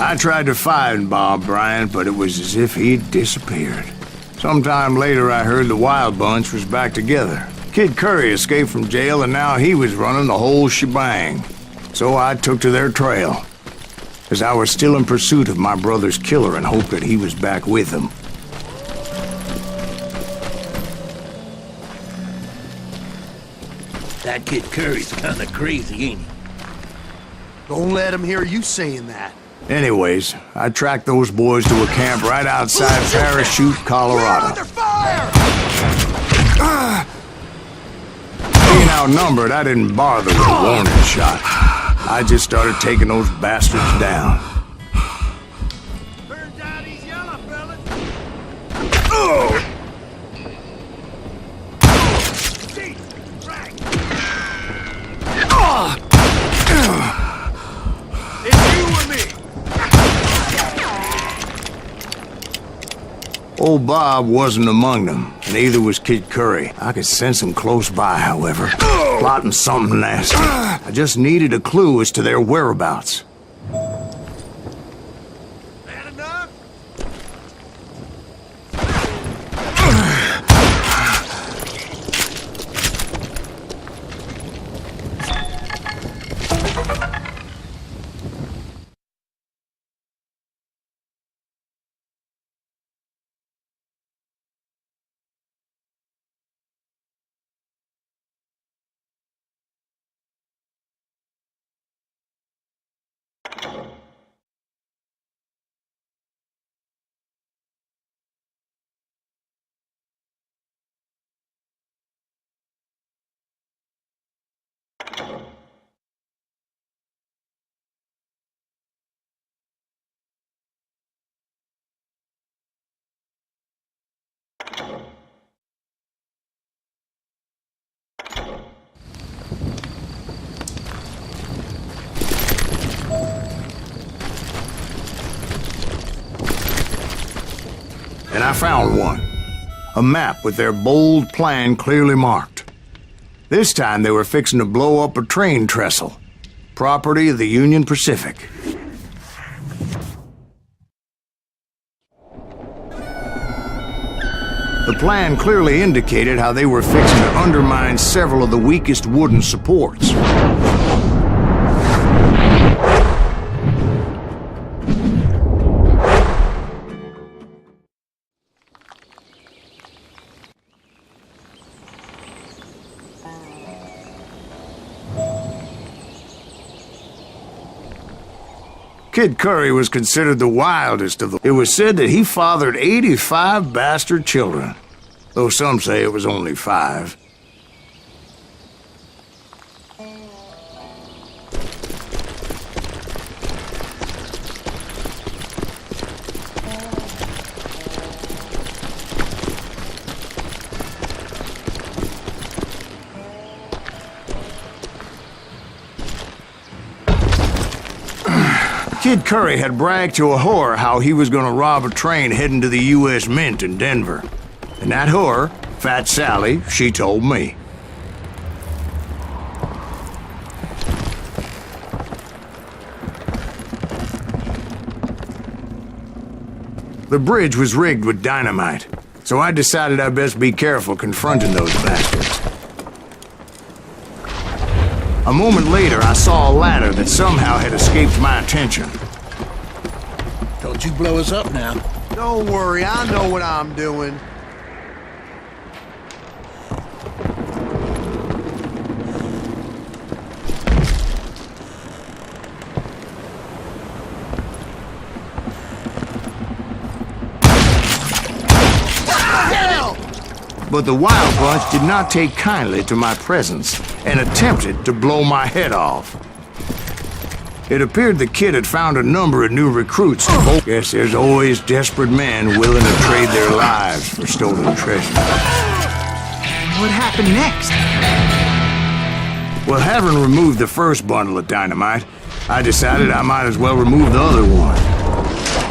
I tried to find Bob Bryant, but it was as if he'd disappeared. Sometime later, I heard the Wild Bunch was back together. Kid Curry escaped from jail, and now he was running the whole shebang. So I took to their trail, as I was still in pursuit of my brother's killer and hoped that he was back with them. That Kid Curry's kinda crazy, ain't he? Don't let him hear you saying that. Anyways, I tracked those boys to a camp right outside Parachute, Colorado. We're under fire! Being outnumbered, I didn't bother with a warning shot. I just started taking those bastards down. Turn down these yellow fellas! It's you and me! Old Bob wasn't among them, neither was Kid Curry. I could sense him close by, however, plotting something nasty. I just needed a clue as to their whereabouts. That enough? And I found one. A map with their bold plan clearly marked. This time they were fixing to blow up a train trestle, property of the Union Pacific. The plan clearly indicated how they were fixing to undermine several of the weakest wooden supports. Kid Curry was considered the wildest of them. It was said that he fathered 85 bastard children, though some say it was only 5. Kid Curry had bragged to a whore how he was gonna rob a train heading to the U.S. Mint in Denver. And that whore, Fat Sally, she told me. The bridge was rigged with dynamite, so I decided I'd best be careful confronting those bastards. A moment later, I saw a ladder that somehow had escaped my attention. Don't you blow us up now. Don't worry, I know what I'm doing. But the Wild Bunch did not take kindly to my presence and attempted to blow my head off. It appeared the kid had found a number of new recruits. Guess there's always desperate men willing to trade their lives for stolen treasure. What happened next? Well, having removed the first bundle of dynamite, I decided I might as well remove the other one.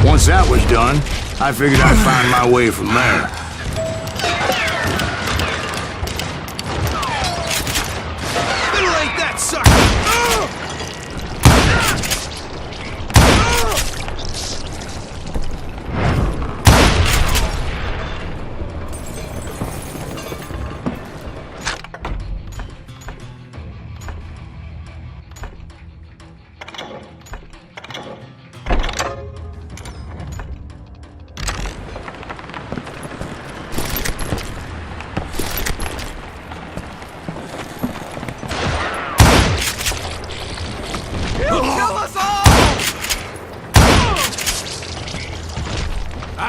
Once that was done, I figured I'd find my way from there.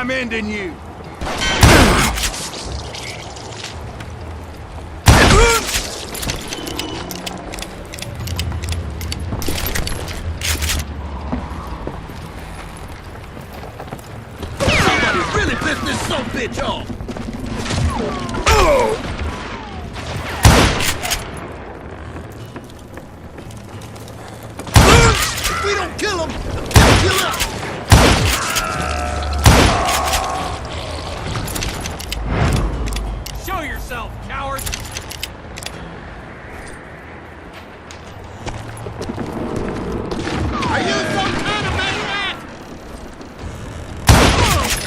I'm ending you. Somebody really pissed this sumbitch off! If we don't kill him, they'll kill us! Show yourself, coward! Are you some kind of maniac?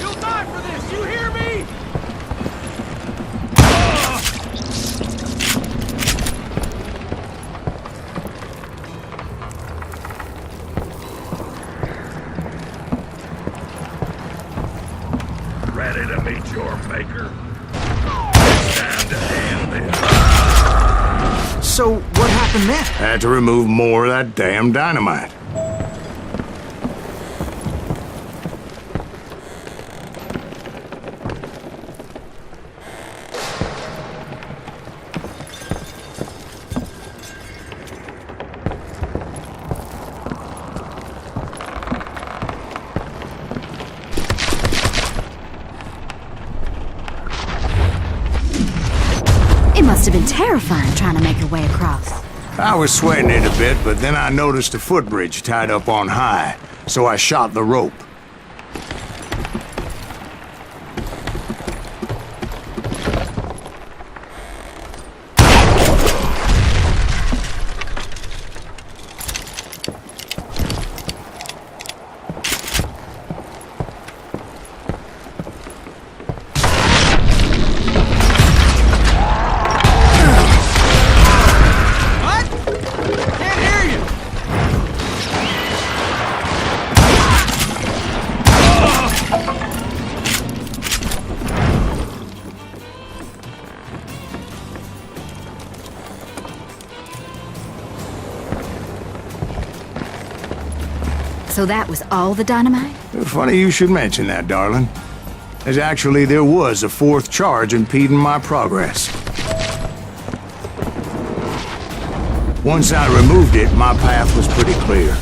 You'll die for this, you hear me? Ready to meet your maker? It's time to end this. So, what happened then? Had to remove more of that damn dynamite. It must have been terrifying trying to make your way across. I was sweating it a bit, but then I noticed a footbridge tied up on high, so I shot the rope. What? Can't hear you! So that was all the dynamite? Funny you should mention that, darling. As actually, there was a fourth charge impeding my progress. Once I removed it, my path was pretty clear.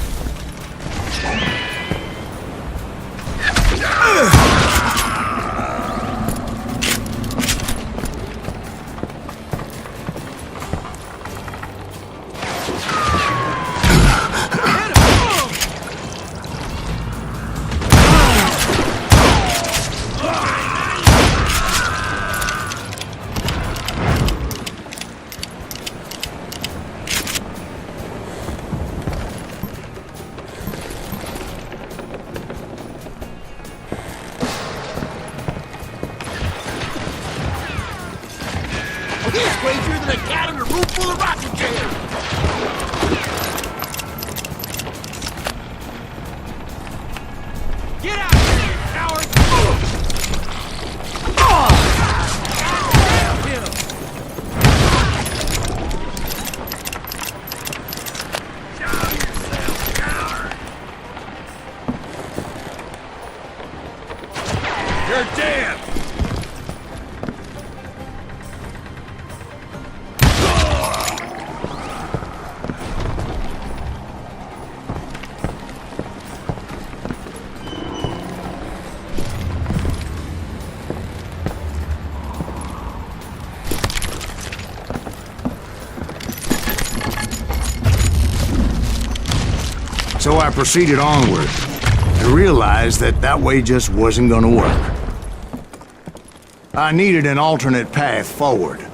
He's crazier than a cat in a room full of rocking chairs! Get out of here, you coward! Damn him! Show yourself, coward. You're dead! So I proceeded onward, and realized that that way just wasn't gonna work. I needed an alternate path forward.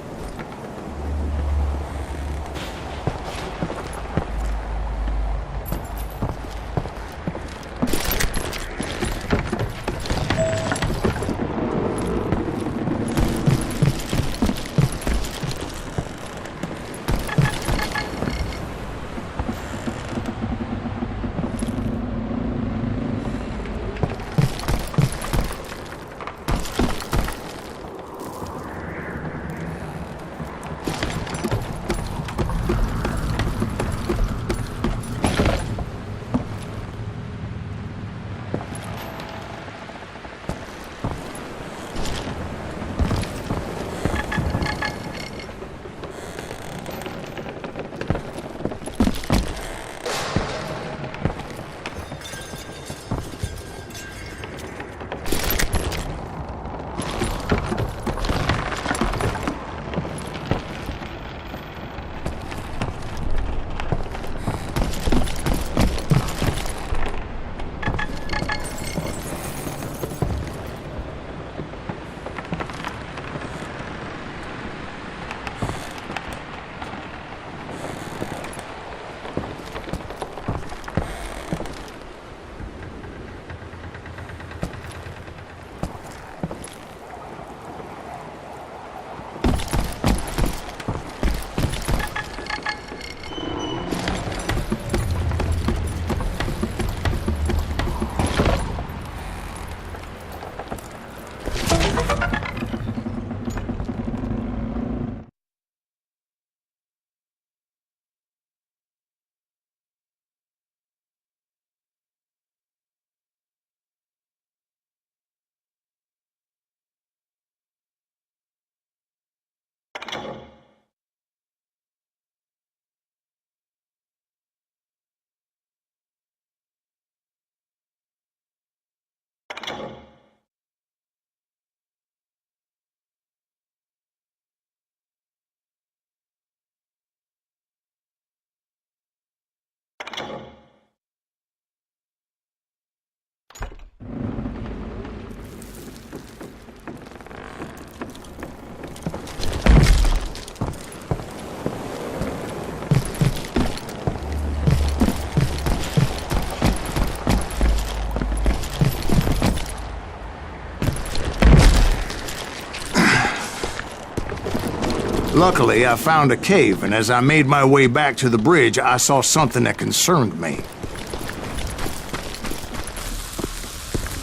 Luckily, I found a cave, and as I made my way back to the bridge, I saw something that concerned me.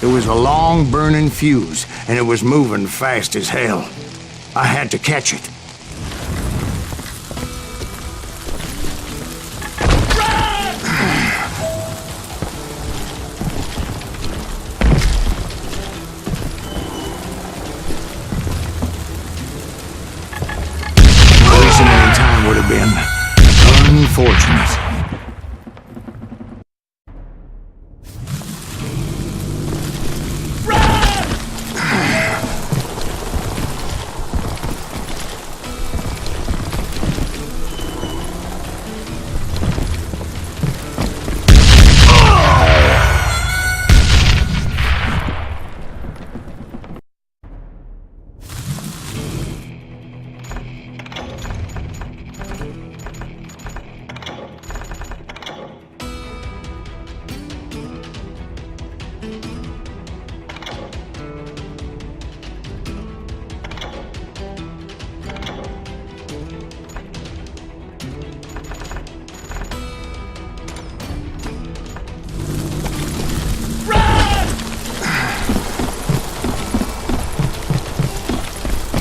It was a long burning fuse, and it was moving fast as hell. I had to catch it. Wasting any time would have been unfortunate.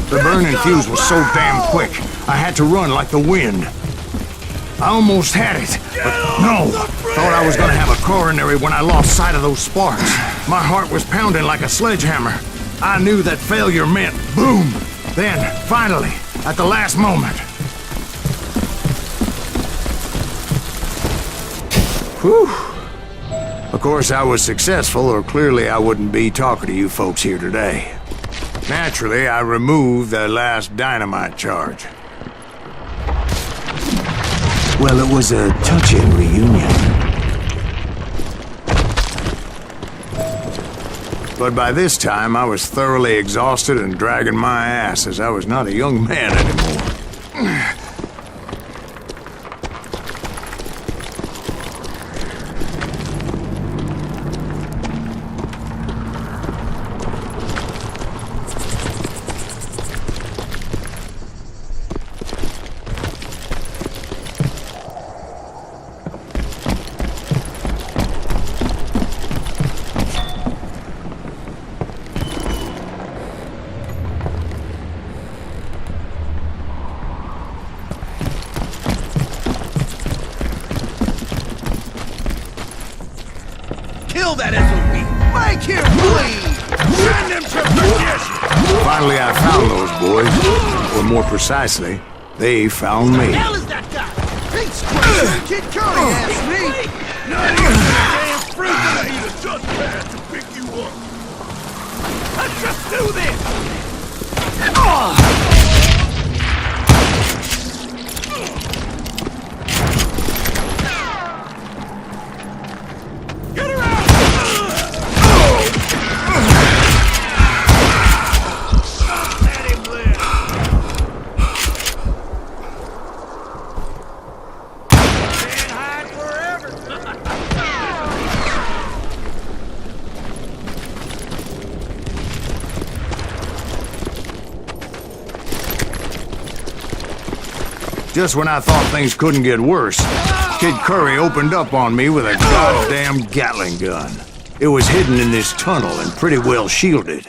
The burning fuse was so damn quick, I had to run like the wind. I almost had it, but no. Thought I was gonna have a coronary when I lost sight of those sparks. My heart was pounding like a sledgehammer. I knew that failure meant boom. Then, finally, at the last moment. Whew. Of course, I was successful, or clearly I wouldn't be talking to you folks here today. Naturally, I removed the last dynamite charge. Well, it was a touching reunion. But by this time, I was thoroughly exhausted and dragging my ass, as I was not a young man anymore. Kill that SOB! Make him bleed! Send him to perdition! Finally, I found those boys. Or more precisely, they found me. What the hell is that guy? He's crazy! Kid Curry asked me! Not even the damn fruit that I eat a dustpan to pick you up! Let's just do this! Get her out! Let him live! Can't hide forever! Just when I thought things couldn't get worse, Kid Curry opened up on me with a goddamn Gatling gun. It was hidden in this tunnel and pretty well shielded.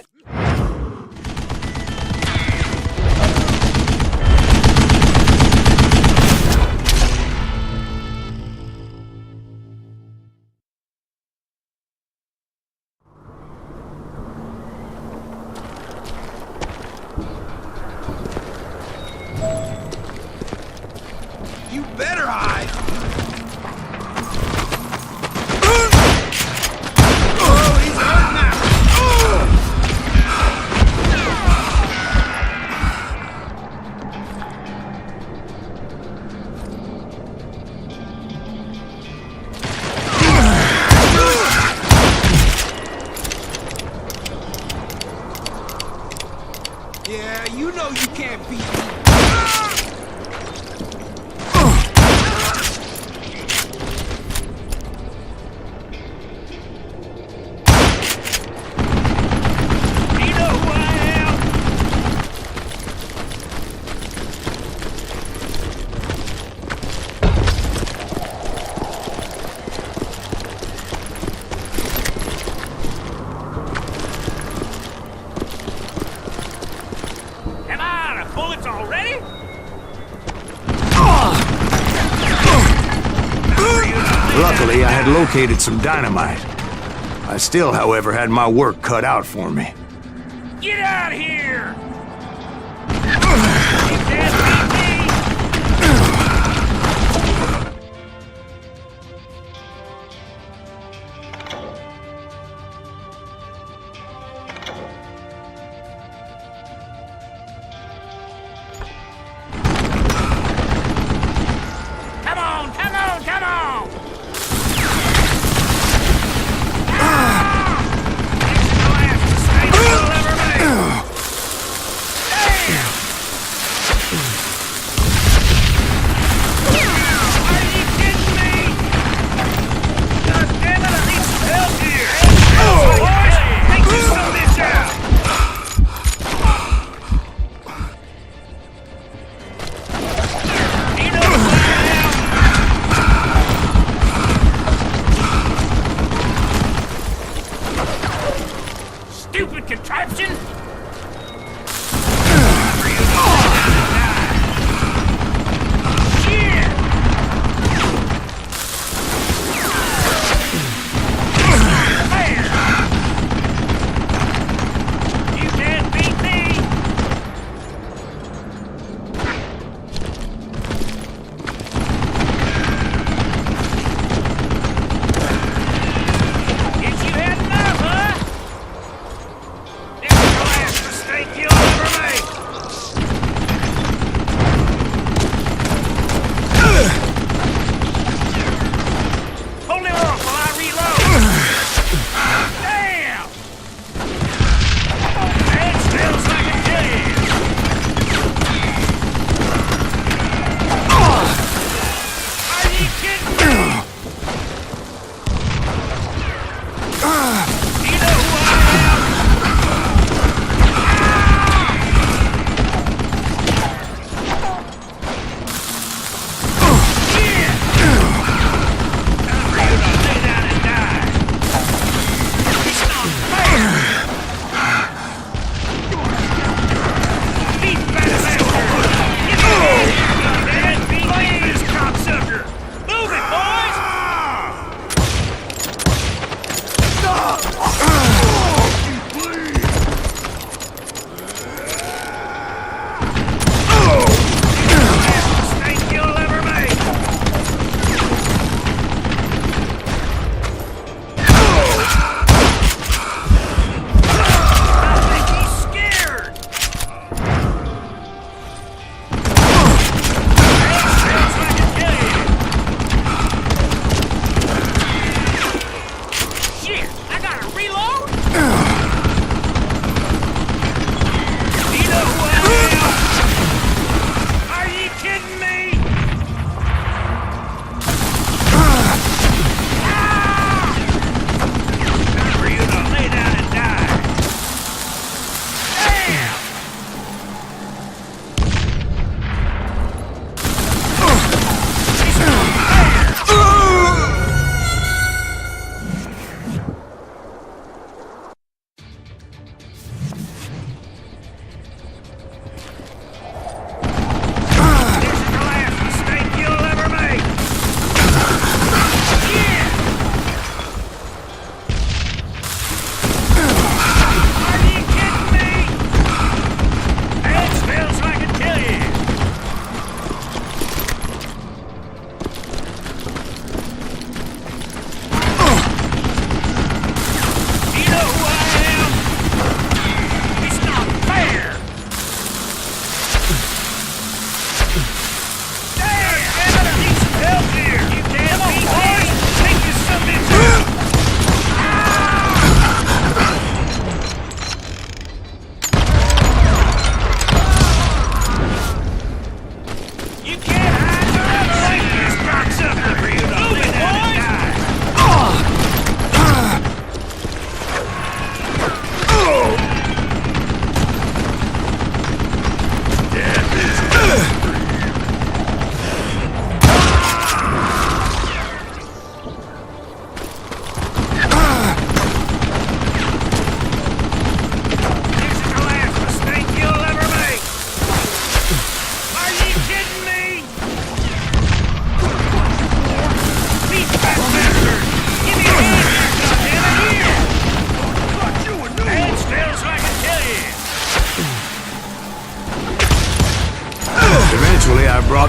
You better hide! Oh, he's hurt now! Yeah, you know you can't beat me. Luckily, I had located some dynamite. I still, however, had my work cut out for me. Get out here! Come on, come on, come on! It's the last mistake you'll ever make!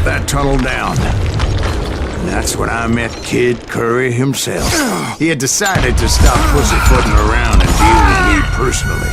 that tunnel down. And that's when I met Kid Curry himself. He had decided to stop pussyfooting around and deal with me personally.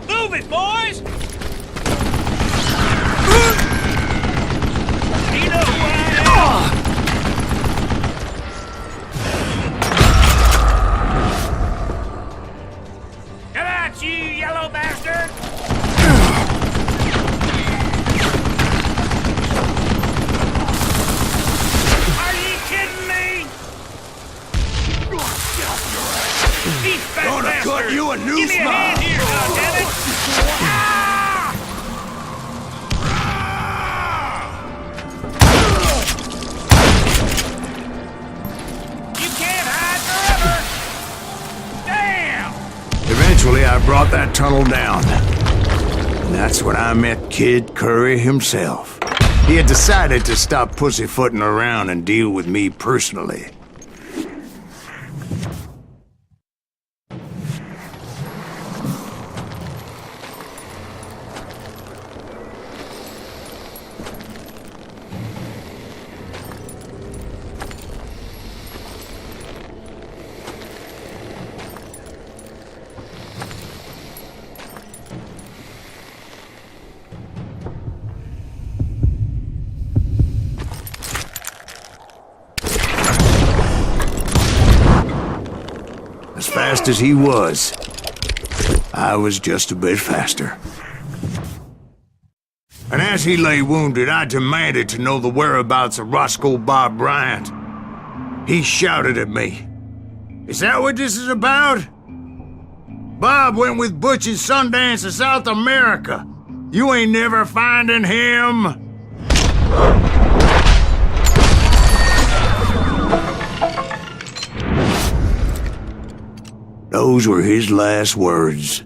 Move it, boys! You know who I am! Come at you, yellow bastard! Are you kidding me? Gonna cut you a new Give me a hand here, goddammit! You can't hide forever! Damn! Eventually, I brought that tunnel down. And that's when I met Kid Curry himself. He had decided to stop pussyfooting around and deal with me personally. As fast as he was, I was just a bit faster. And as he lay wounded, I demanded to know the whereabouts of Roscoe Bob Bryant. He shouted at me. "Is that what this is about? Bob went with Butch's Sundance to South America. You ain't never finding him." Those were his last words.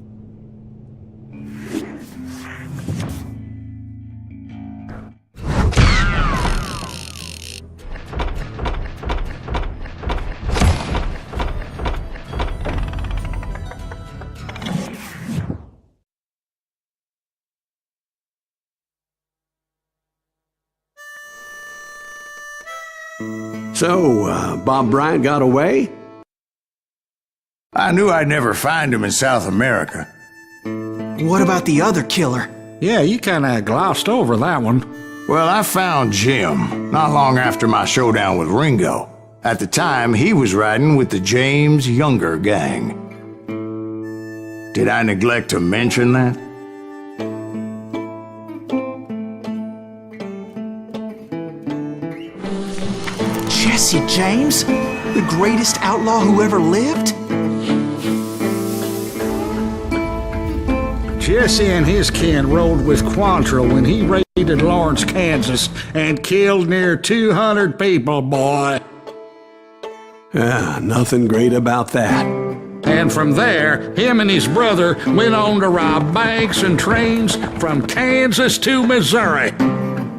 So, Bob Bryant got away? I knew I'd never find him in South America. What about the other killer? Yeah, you kinda glossed over that one. Well, I found Jim not long after my showdown with Ringo. At the time, he was riding with the James Younger gang. Did I neglect to mention that? Jesse James? The greatest outlaw who ever lived? Jesse and his kin rode with Quantrill when he raided Lawrence, Kansas, and killed near 200 people, boy. Ah, nothing great about that. And from there, him and his brother went on to rob banks and trains from Kansas to Missouri.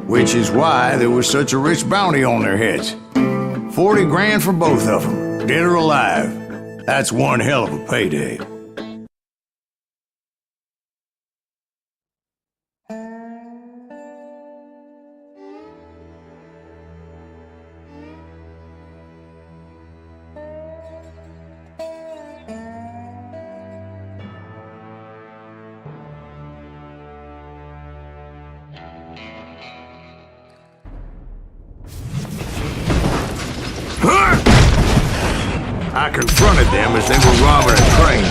Which is why there was such a rich bounty on their heads. 40 grand for both of them, dead or alive. That's one hell of a payday. I confronted them as they were robbing a train.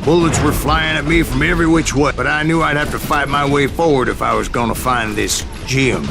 Bullets were flying at me from every which way, but I knew I'd have to fight my way forward if I was gonna find this Jim.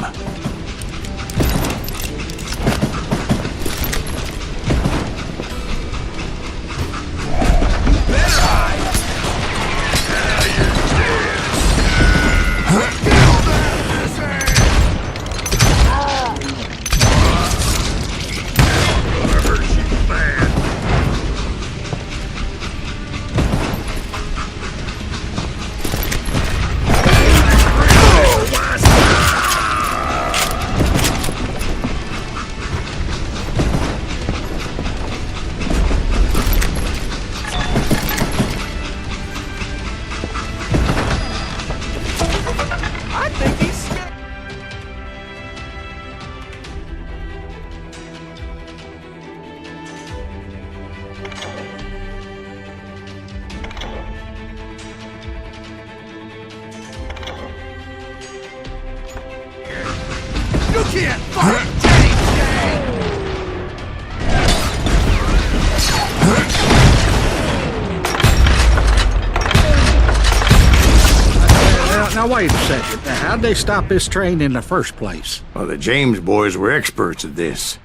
Now wait a second. How'd they stop this train in the first place? Well, the James boys were experts at this.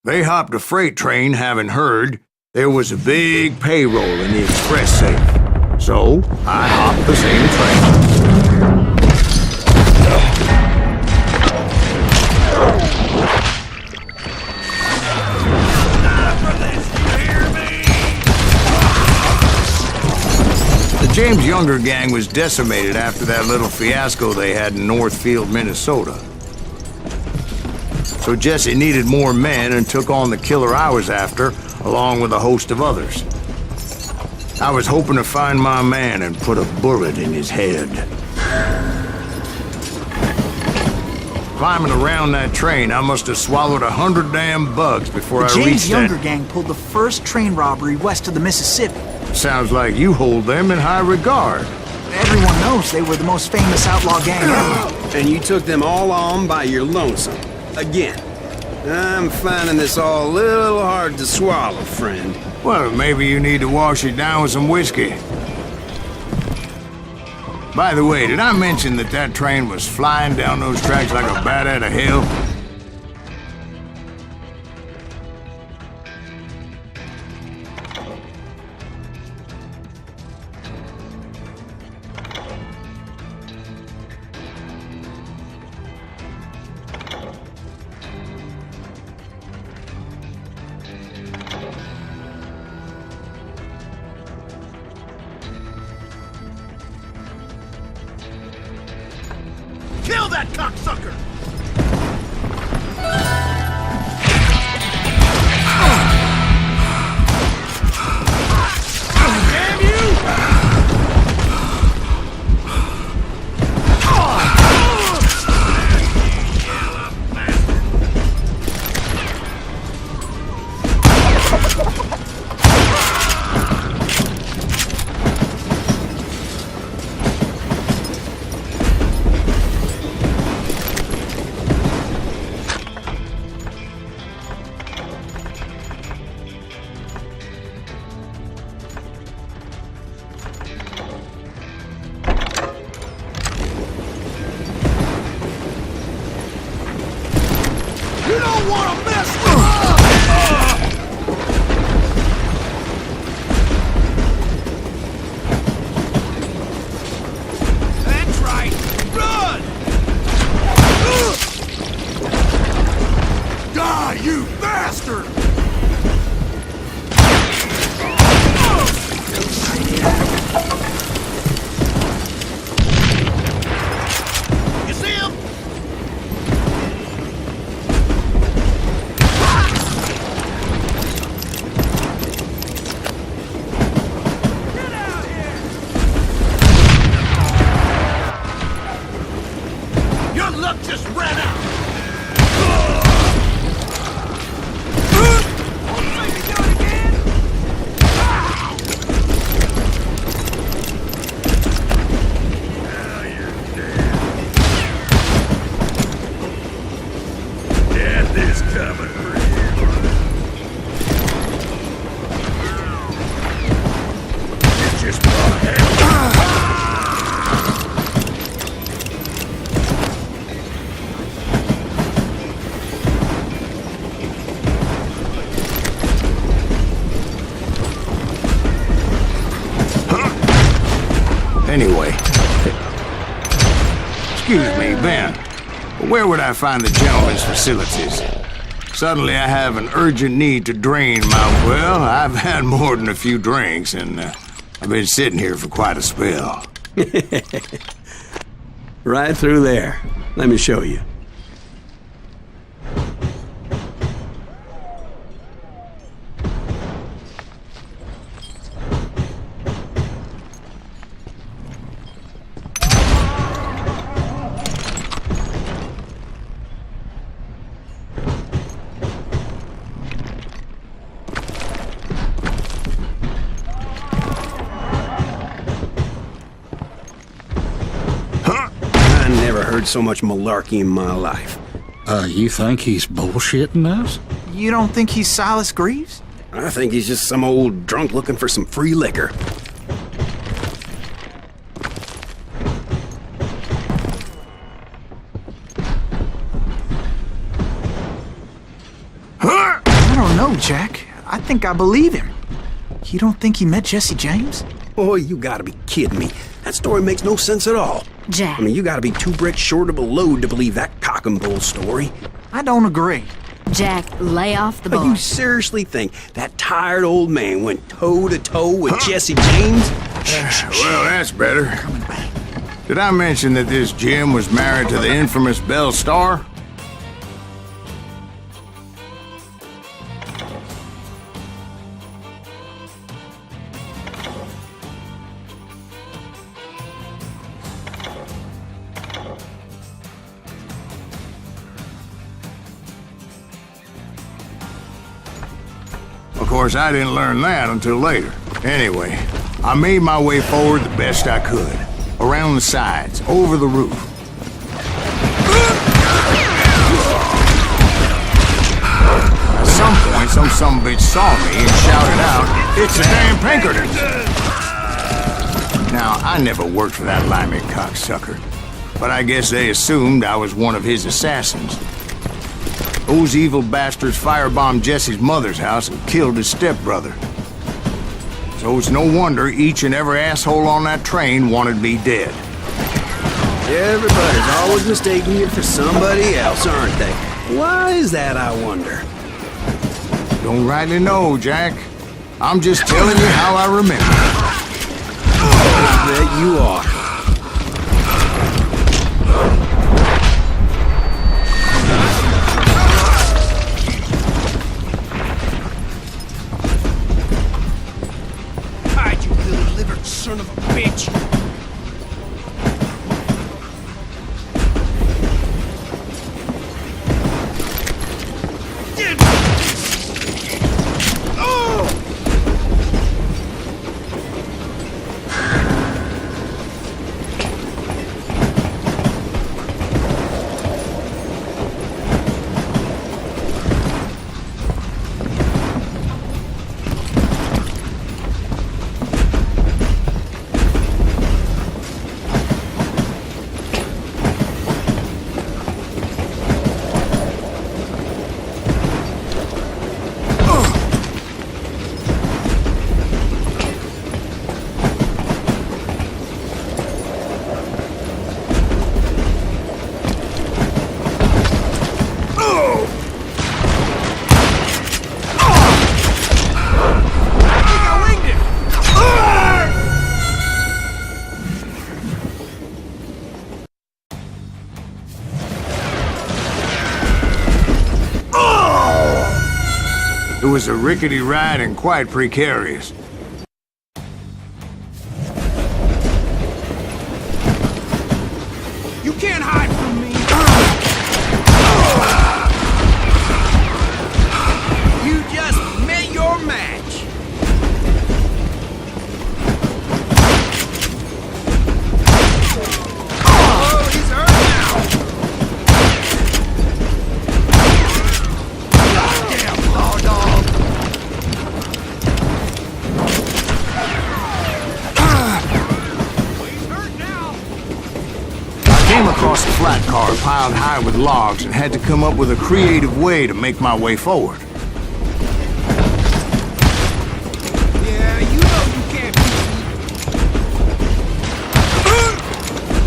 They hopped a freight train, having heard there was a big payroll in the express safe. So, I hopped the same train. The James Younger gang was decimated after that little fiasco they had in Northfield, Minnesota. So Jesse needed more men and took on the killer I was after, along with a host of others. I was hoping to find my man and put a bullet in his head. Climbing around that train, I must have swallowed 100 damn bugs before I reached that. The James Younger gang pulled the first train robbery west of the Mississippi. Sounds like you hold them in high regard. Everyone knows they were the most famous outlaw gang ever. And you took them all on by your lonesome. Again. I'm finding this all a little hard to swallow, friend. Well, maybe you need to wash it down with some whiskey. By the way, did I mention that that train was flying down those tracks like a bat out of hell? Kill that cocksucker! been. But where would I find the gentleman's facilities? Suddenly I have an urgent need to drain my... Well, I've had more than a few drinks, and I've been sitting here for quite a spell. Right through there. Let me show you. So much malarkey in my life. You think he's bullshitting us? You don't think he's Silas Greaves? I think he's just some old drunk looking for some free liquor. I don't know, Jack. I think I believe him. You don't think he met Jesse James? Oh, you gotta be kidding me. That story makes no sense at all. Jack. I mean, you gotta be 2 bricks short of a load to believe that cock and bull story. I don't agree. Jack, lay off the But boy. you seriously think that tired old man went toe-to-toe with Jesse James? Well, that's better. Did I mention that this Jim was married to the infamous Belle Starr? Of course, I didn't learn that until later. Anyway, I made my way forward the best I could. Around the sides, over the roof. At some point, some sumbitch saw me and shouted out, "It's a damn Pinkerton!" Now, I never worked for that limey cocksucker, but I guess they assumed I was one of his assassins. Those evil bastards firebombed Jesse's mother's house and killed his stepbrother. So it's no wonder each and every asshole on that train wanted me dead. Everybody's always mistaking you for somebody else, aren't they? Why is that, I wonder? Don't rightly know, Jack. I'm just telling you how I remember. I bet you are. Son of a bitch! It was a rickety ride and quite precarious. You can't hide from me! You just met your match! Oh, he's hurt now! Goddamn law dog! He's hurt now! I came across a flat car piled high with logs and had to come up with a creative way to make my way forward. Yeah, you know you can't beat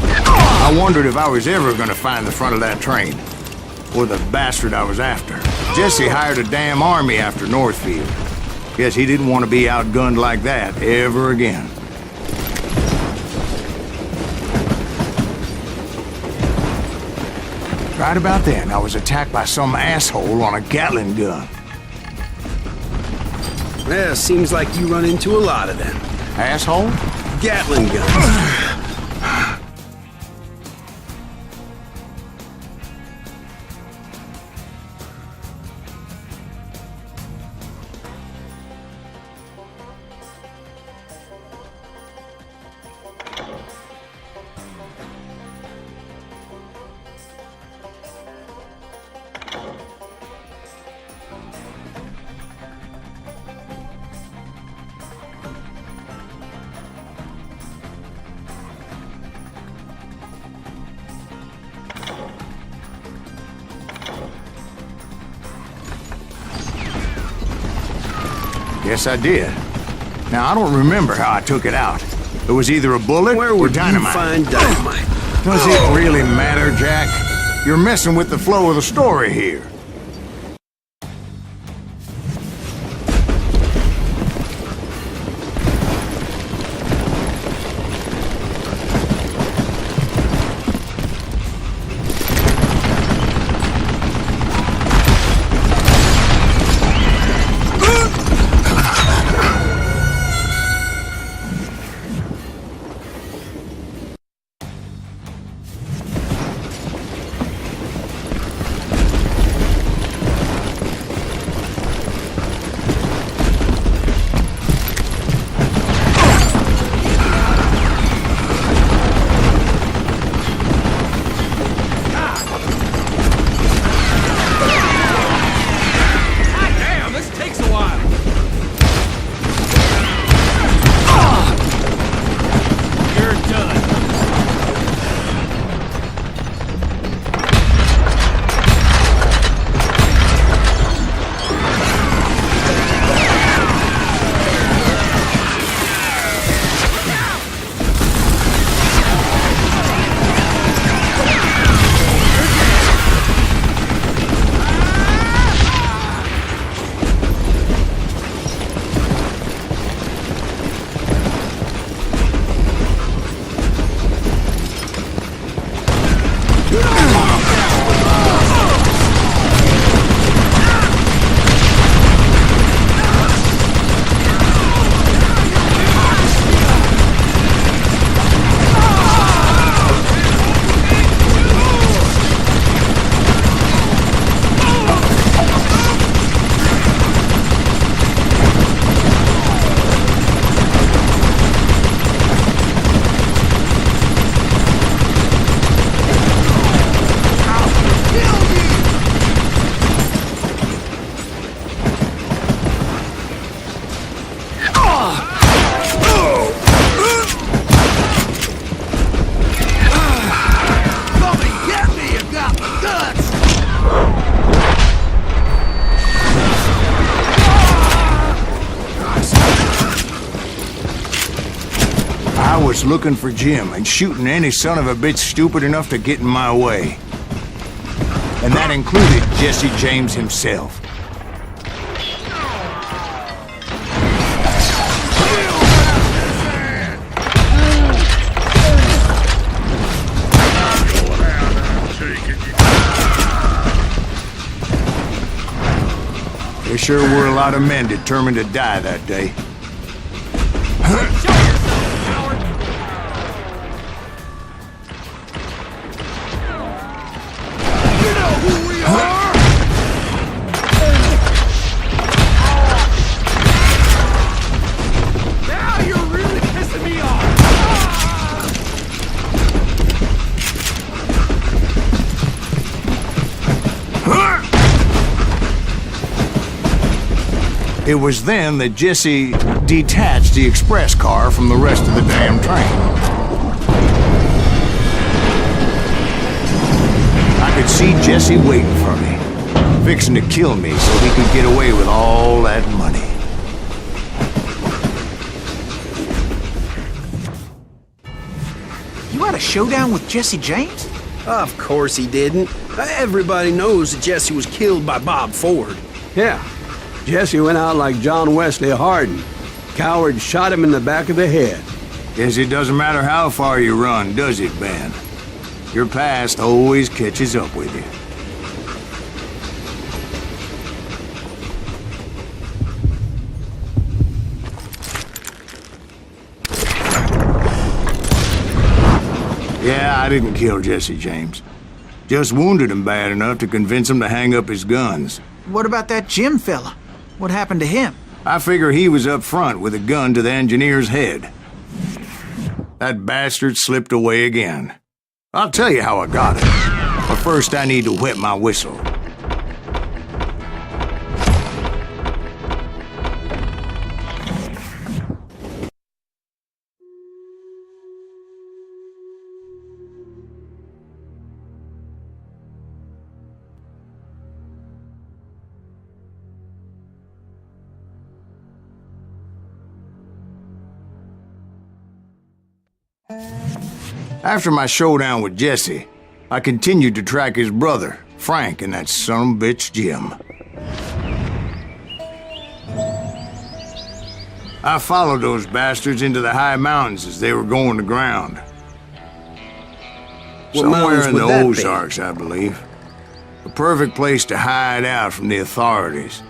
me. I wondered if I was ever gonna find the front of that train. Or the bastard I was after. Jesse hired a damn army after Northfield. Guess he didn't want to be outgunned like that ever again. Right about then, I was attacked by some asshole on a Gatling gun. Yeah, seems like you run into a lot of them. Asshole? Gatling guns. Yes, I did. Now, I don't remember how I took it out. It was either a bullet Where or would you dynamite. find dynamite? Does it really matter, Jack? You're messing with the flow of the story here. I was looking for Jim and shooting any son of a bitch stupid enough to get in my way. And that included Jesse James himself. There sure were a lot of men determined to die that day. It was then that Jesse detached the express car from the rest of the damn train. I could see Jesse waiting for me, fixing to kill me so he could get away with all that money. You ought a showdown with Jesse James? Of course he didn't. Everybody knows that Jesse was killed by Bob Ford. Yeah. Jesse went out like John Wesley Hardin. Coward shot him in the back of the head. Guess it doesn't matter how far you run, does it, Ben? Your past always catches up with you. Yeah, I didn't kill Jesse James. Just wounded him bad enough to convince him to hang up his guns. What about that Jim fella? What happened to him? I figure he was up front with a gun to the engineer's head. That bastard slipped away again. I'll tell you how I got him. But first I need to wet my whistle. After my showdown with Jesse, I continued to track his brother, Frank, and that son of a bitch, Jim. I followed those bastards into the high mountains as they were going to ground. Somewhere in the Ozarks, I believe. A perfect place to hide out from the authorities.